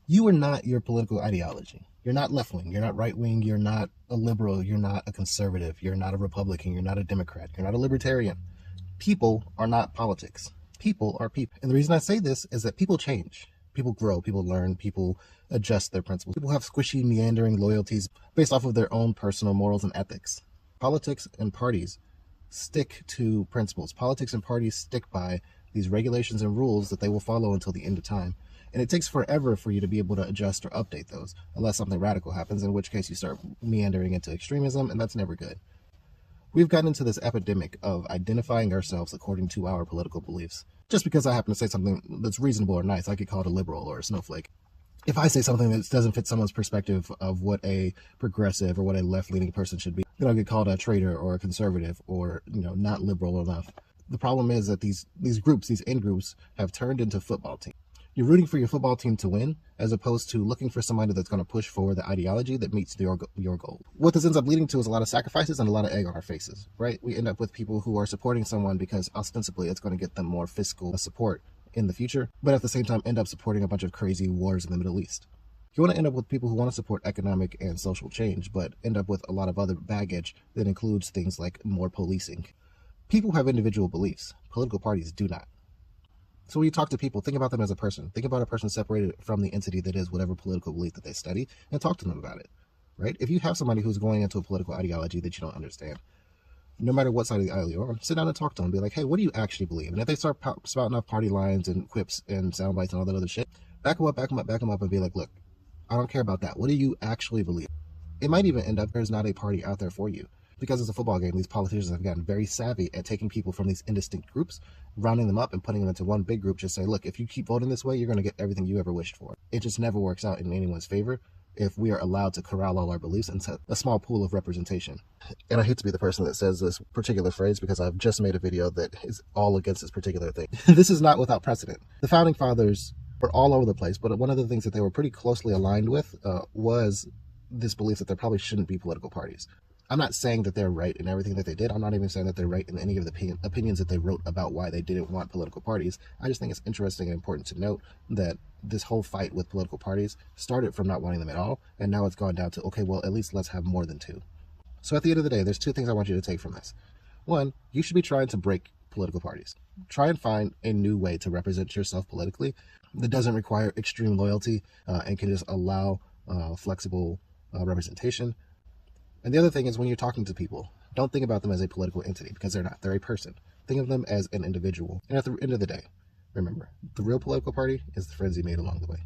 You are not your political ideology. You're not left-wing, you're not right-wing, you're not a liberal, you're not a conservative, you're not a Republican, you're not a Democrat, you're not a libertarian. People are not politics. People are people. And the reason I say this is that people change. People grow, people learn, people adjust their principles. People have squishy, meandering loyalties based off of their own personal morals and ethics. Politics and parties stick to principles. Politics and parties stick by these regulations and rules that they will follow until the end of time. And it takes forever for you to be able to adjust or update those, unless something radical happens, in which case you start meandering into extremism, and that's never good. We've gotten into this epidemic of identifying ourselves according to our political beliefs. Just because I happen to say something that's reasonable or nice, I get called a liberal or a snowflake. If I say something that doesn't fit someone's perspective of what a progressive or what a left-leaning person should be, then I'll get called a traitor or a conservative or, not liberal enough. The problem is that these groups, these in-groups, have turned into football teams. You're rooting for your football team to win, as opposed to looking for somebody that's going to push forward the ideology that meets your goal. What this ends up leading to is a lot of sacrifices and a lot of egg on our faces, right? We end up with people who are supporting someone because ostensibly it's going to get them more fiscal support in the future, but at the same time end up supporting a bunch of crazy wars in the Middle East. You want to end up with people who want to support economic and social change, but end up with a lot of other baggage that includes things like more policing. People have individual beliefs. Political parties do not. So when you talk to people, think about them as a person. Think about a person separated from the entity that is whatever political belief that they study, and talk to them about it, right? If you have somebody who's going into a political ideology that you don't understand, no matter what side of the aisle you're on, sit down and talk to them. Be like, hey, what do you actually believe? And if they start spouting off party lines and quips and sound bites and all that other shit, back them up, and be like, look, I don't care about that. What do you actually believe? It might even end up there's not a party out there for you. Because it's a football game, these politicians have gotten very savvy at taking people from these indistinct groups, rounding them up and putting them into one big group. Just say, look, if you keep voting this way, you're going to get everything you ever wished for. It just never works out in anyone's favor if we are allowed to corral all our beliefs into a small pool of representation. And I hate to be the person that says this particular phrase because I've just made a video that is all against this particular thing. This is not without precedent. The founding fathers were all over the place, but one of the things that they were pretty closely aligned with was this belief that there probably shouldn't be political parties. I'm not saying that they're right in everything that they did. I'm not even saying that they're right in any of the opinions that they wrote about why they didn't want political parties. I just think it's interesting and important to note that this whole fight with political parties started from not wanting them at all, and now it's gone down to, okay, well, at least let's have more than two. So at the end of the day, there's two things I want you to take from this. One, you should be trying to break political parties. Try and find a new way to represent yourself politically that doesn't require extreme loyalty and can just allow flexible representation. And the other thing is when you're talking to people, don't think about them as a political entity because they're not. They're a person. Think of them as an individual. And at the end of the day, remember, the real political party is the friends you made along the way.